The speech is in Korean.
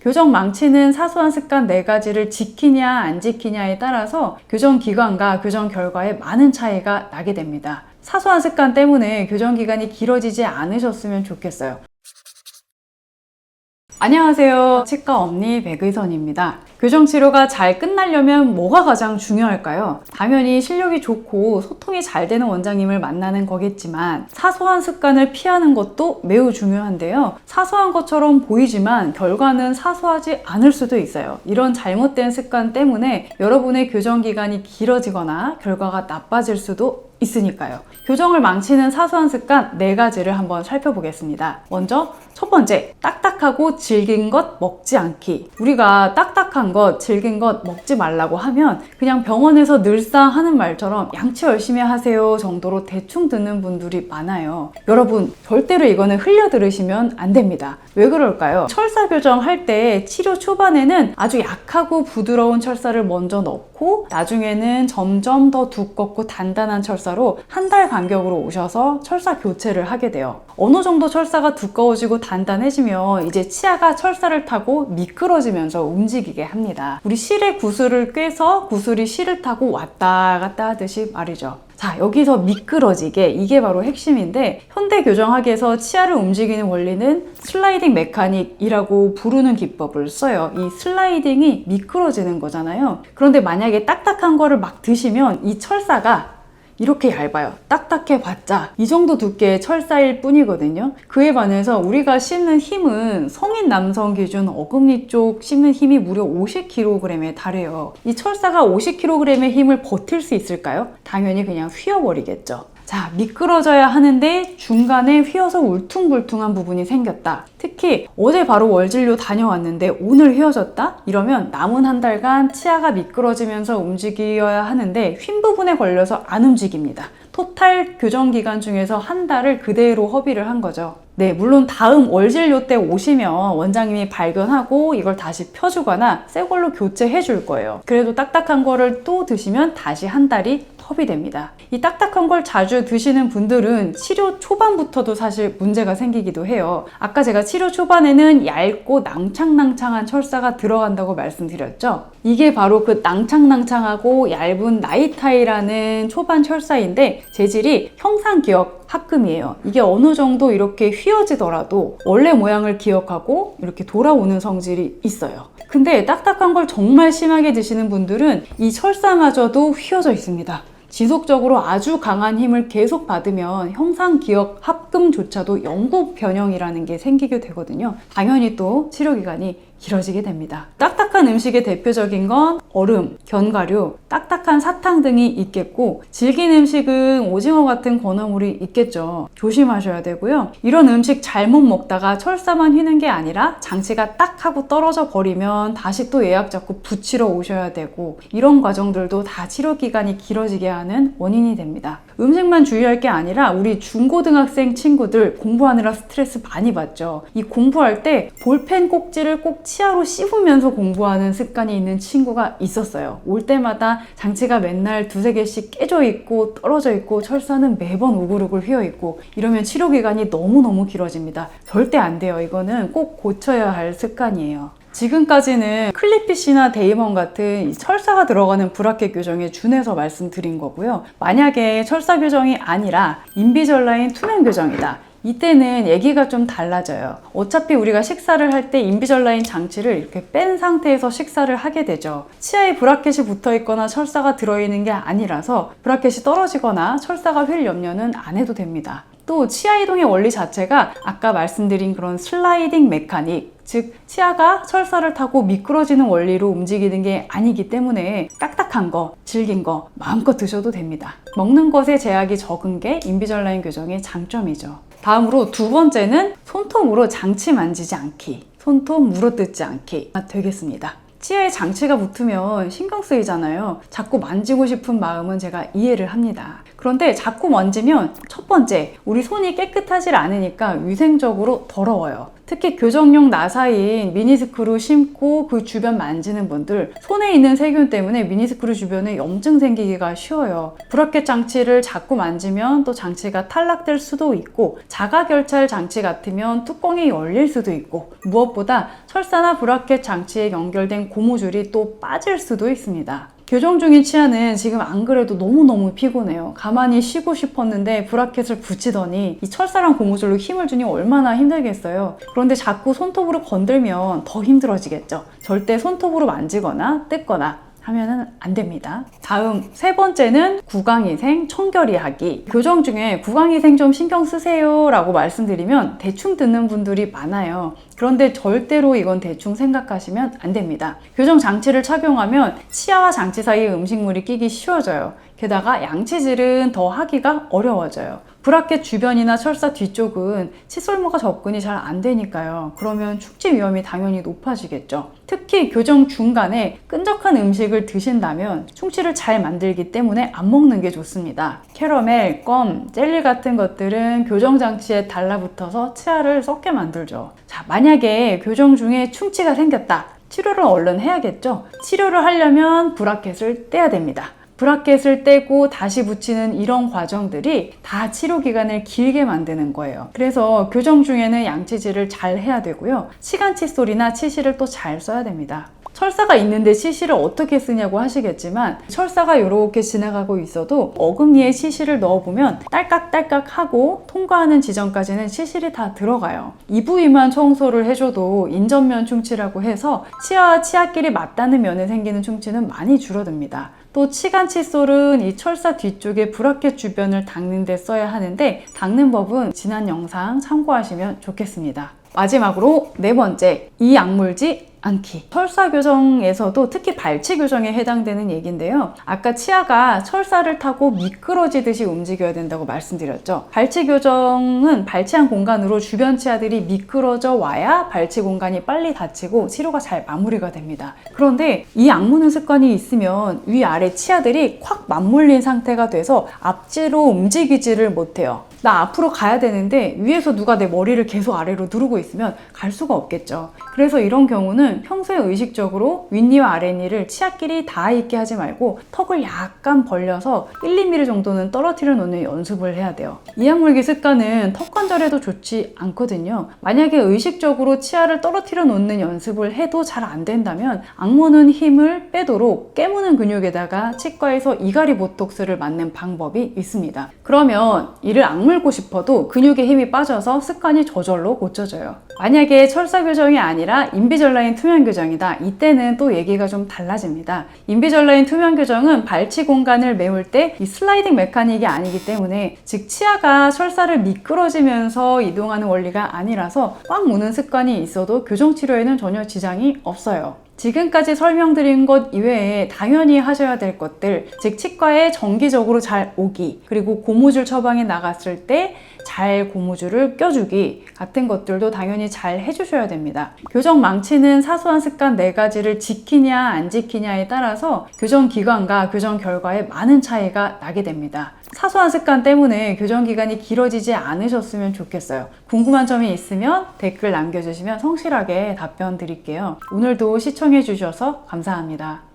교정 망치는 사소한 습관 4가지를 지키냐 안 지키냐에 따라서 교정 기간과 교정 결과에 많은 차이가 나게 됩니다. 사소한 습관 때문에 교정 기간이 길어지지 않으셨으면 좋겠어요. 안녕하세요. 치과 엄니 백의선입니다. 교정치료가 잘 끝나려면 뭐가 가장 중요할까요? 당연히 실력이 좋고 소통이 잘 되는 원장님을 만나는 거겠지만 사소한 습관을 피하는 것도 매우 중요한데요. 사소한 것처럼 보이지만 결과는 사소하지 않을 수도 있어요. 이런 잘못된 습관 때문에 여러분의 교정 기간이 길어지거나 결과가 나빠질 수도 있으니까요. 교정을 망치는 사소한 습관 4가지를 한번 살펴보겠습니다. 먼저 첫 번째, 딱딱하고 질긴 것 먹지 않기. 우리가 딱딱한 것, 질긴 것 먹지 말라고 하면 그냥 병원에서 늘상 하는 말처럼 양치 열심히 하세요 정도로 대충 듣는 분들이 많아요. 여러분, 절대로 이거는 흘려 들으시면 안 됩니다. 왜 그럴까요? 철사 교정할 때 치료 초반에는 아주 약하고 부드러운 철사를 먼저 넣고 나중에는 점점 더 두껍고 단단한 철사로 한 달 간격으로 오셔서 철사 교체를 하게 돼요. 어느 정도 철사가 두꺼워지고 단단해지면 이제 치아가 철사를 타고 미끄러지면서 움직이게 합니다. 우리 실에 구슬을 꿰서 구슬이 실을 타고 왔다 갔다 하듯이 말이죠. 자, 여기서 미끄러지게, 이게 바로 핵심인데, 현대 교정학에서 치아를 움직이는 원리는 슬라이딩 메카닉이라고 부르는 기법을 써요. 이 슬라이딩이 미끄러지는 거잖아요. 그런데 만약에 딱딱한 거를 막 드시면 이 철사가 이렇게 얇아요. 딱딱해 봤자 이 정도 두께의 철사일 뿐이거든요. 그에 반해서 우리가 씹는 힘은 성인 남성 기준 어금니 쪽 씹는 힘이 무려 50kg에 달해요. 이 철사가 50kg의 힘을 버틸 수 있을까요? 당연히 그냥 휘어버리겠죠. 자, 미끄러져야 하는데 중간에 휘어서 울퉁불퉁한 부분이 생겼다. 특히 어제 바로 월진료 다녀왔는데 오늘 휘어졌다? 이러면 남은 한 달간 치아가 미끄러지면서 움직여야 하는데 휜 부분에 걸려서 안 움직입니다. 토탈 교정 기간 중에서 한 달을 그대로 허비를 한 거죠. 네, 물론 다음 월진료 때 오시면 원장님이 발견하고 이걸 다시 펴주거나 새 걸로 교체해 줄 거예요. 그래도 딱딱한 거를 또 드시면 다시 한 달이 허비됩니다. 이 딱딱한 걸 자주 드시는 분들은 치료 초반부터도 사실 문제가 생기기도 해요. 아까 제가 치료 초반에는 얇고 낭창낭창한 철사가 들어간다고 말씀드렸죠. 이게 바로 그 낭창낭창하고 얇은 나이타이라는 초반 철사인데 재질이 형상기억 합금이에요. 이게 어느 정도 이렇게 휘어지더라도 원래 모양을 기억하고 이렇게 돌아오는 성질이 있어요. 근데 딱딱한 걸 정말 심하게 드시는 분들은 이 철사마저도 휘어져 있습니다. 지속적으로 아주 강한 힘을 계속 받으면 형상기억 합금조차도 영구 변형이라는 게 생기게 되거든요. 당연히 또 치료기간이 길어지게 됩니다. 딱딱한 음식의 대표적인 건 얼음, 견과류, 딱딱한 사탕 등이 있겠고 질긴 음식은 오징어 같은 건어물이 있겠죠. 조심하셔야 되고요. 이런 음식 잘못 먹다가 철사만 휘는 게 아니라 장치가 딱 하고 떨어져 버리면 다시 또 예약 잡고 붙이러 오셔야 되고 이런 과정들도 다 치료기간이 길어지게 하는 원인이 됩니다. 음식만 주의할 게 아니라 우리 중고등학생 친구들 공부하느라 스트레스 많이 받죠. 이 공부할 때 볼펜 꼭지를 꼭 치아로 씹으면서 공부하는 습관이 있는 친구가 있었어요. 올 때마다 장치가 맨날 2-3개씩 깨져 있고 떨어져 있고 철사는 매번 우글우글 휘어 있고 이러면 치료 기간이 너무너무 길어집니다. 절대 안 돼요. 이거는 꼭 고쳐야 할 습관이에요. 지금까지는 클리피쉬나 데이먼 같은 철사가 들어가는 브라켓 교정에 준해서 말씀드린 거고요. 만약에 철사 교정이 아니라 인비절라인 투명 교정이다. 이때는 얘기가 좀 달라져요. 어차피 우리가 식사를 할 때 인비절라인 장치를 이렇게 뺀 상태에서 식사를 하게 되죠. 치아에 브라켓이 붙어 있거나 철사가 들어있는 게 아니라서 브라켓이 떨어지거나 철사가 휠 염려는 안 해도 됩니다. 또 치아 이동의 원리 자체가 아까 말씀드린 그런 슬라이딩 메카닉, 즉 치아가 철사를 타고 미끄러지는 원리로 움직이는 게 아니기 때문에 딱딱한 거, 질긴 거 마음껏 드셔도 됩니다. 먹는 것에 제약이 적은 게 인비절라인 교정의 장점이죠. 다음으로 2번째는 손톱으로 장치 만지지 않기, 손톱 물어뜯지 않기가 되겠습니다. 치아에 장치가 붙으면 신경 쓰이잖아요. 자꾸 만지고 싶은 마음은 제가 이해를 합니다. 그런데 자꾸 만지면 첫 번째, 우리 손이 깨끗하지 않으니까 위생적으로 더러워요. 특히 교정용 나사인 미니스크루 심고 그 주변 만지는 분들, 손에 있는 세균 때문에 미니스크루 주변에 염증 생기기가 쉬워요. 브라켓 장치를 자꾸 만지면 또 장치가 탈락될 수도 있고, 자가결찰 장치 같으면 뚜껑이 열릴 수도 있고, 무엇보다 철사나 브라켓 장치에 연결된 고무줄이 또 빠질 수도 있습니다. 교정 중인 치아는 지금 안 그래도 너무너무 피곤해요. 가만히 쉬고 싶었는데 브라켓을 붙이더니 이 철사랑 고무줄로 힘을 주니 얼마나 힘들겠어요. 그런데 자꾸 손톱으로 건들면 더 힘들어지겠죠. 절대 손톱으로 만지거나 뜯거나 하면은 안 됩니다. 다음 세 번째는 구강위생 청결이하기. 교정 중에 구강위생 좀 신경 쓰세요 라고 말씀드리면 대충 듣는 분들이 많아요. 그런데 절대로 이건 대충 생각하시면 안 됩니다. 교정 장치를 착용하면 치아와 장치 사이에 음식물이 끼기 쉬워져요. 게다가 양치질은 더 하기가 어려워져요. 브라켓 주변이나 철사 뒤쪽은 칫솔모가 접근이 잘 안 되니까요. 그러면 축지 위험이 당연히 높아지겠죠. 특히 교정 중간에 끈적한 음식을 드신다면 충치를 잘 만들기 때문에 안 먹는 게 좋습니다. 캐러멜, 껌, 젤리 같은 것들은 교정 장치에 달라붙어서 치아를 썩게 만들죠. 자, 만약에 교정 중에 충치가 생겼다. 치료를 얼른 해야겠죠. 치료를 하려면 브라켓을 떼야 됩니다. 브라켓을 떼고 다시 붙이는 이런 과정들이 다 치료 기간을 길게 만드는 거예요. 그래서 교정 중에는 양치질을 잘 해야 되고요. 치간 칫솔이나 치실을 또 잘 써야 됩니다. 철사가 있는데 치실을 어떻게 쓰냐고 하시겠지만, 철사가 이렇게 지나가고 있어도 어금니에 치실을 넣어보면 딸깍딸깍 하고 통과하는 지점까지는 치실이 다 들어가요. 이 부위만 청소를 해줘도 인전면 충치라고 해서 치아와 치아끼리 맞닿는 면에 생기는 충치는 많이 줄어듭니다. 또 치간 칫솔은 이 철사 뒤쪽에 브라켓 주변을 닦는 데 써야 하는데, 닦는 법은 지난 영상 참고하시면 좋겠습니다. 마지막으로 네 번째, 이 약물지 않기. 철사 교정에서도 특히 발치 교정에 해당되는 얘기인데요. 아까 치아가 철사를 타고 미끄러지듯이 움직여야 된다고 말씀드렸죠. 발치 교정은 발치한 공간으로 주변 치아들이 미끄러져 와야 발치 공간이 빨리 닫히고 치료가 잘 마무리가 됩니다. 그런데 이 악무는 습관이 있으면 위아래 치아들이 콱 맞물린 상태가 돼서 앞뒤로 움직이지를 못해요. 나 앞으로 가야 되는데 위에서 누가 내 머리를 계속 아래로 누르고 있으면 갈 수가 없겠죠. 그래서 이런 경우는 평소에 의식적으로 윗니와 아랫니를 치아끼리 닿아 있게 하지 말고 턱을 약간 벌려서 1, 2mm 정도는 떨어뜨려 놓는 연습을 해야 돼요. 이악물기 습관은 턱 관절에도 좋지 않거든요. 만약에 의식적으로 치아를 떨어뜨려 놓는 연습을 해도 잘 안 된다면 악무는 힘을 빼도록 깨무는 근육에다가 치과에서 이가리 보톡스를 맞는 방법이 있습니다. 그러면 이를 악물고 싶어도 근육에 힘이 빠져서 습관이 저절로 고쳐져요. 만약에 철사 교정이 아니라 인비절라인 투명 교정이다. 이때는 또 얘기가 좀 달라집니다. 인비절라인 투명 교정은 발치 공간을 메울 때 이 슬라이딩 메카닉이 아니기 때문에, 즉 치아가 철사를 미끄러지면서 이동하는 원리가 아니라서 꽉 무는 습관이 있어도 교정 치료에는 전혀 지장이 없어요. 지금까지 설명드린 것 이외에 당연히 하셔야 될 것들, 즉 치과에 정기적으로 잘 오기, 그리고 고무줄 처방이 나갔을 때 잘 고무줄을 껴주기 같은 것들도 당연히 잘 해주셔야 됩니다. 교정 망치는 사소한 습관 4가지를 지키냐 안 지키냐에 따라서 교정 기간과 교정 결과에 많은 차이가 나게 됩니다. 사소한 습관 때문에 교정 기간이 길어지지 않으셨으면 좋겠어요. 궁금한 점이 있으면 댓글 남겨주시면 성실하게 답변 드릴게요. 오늘도 시청해 주셔서 감사합니다.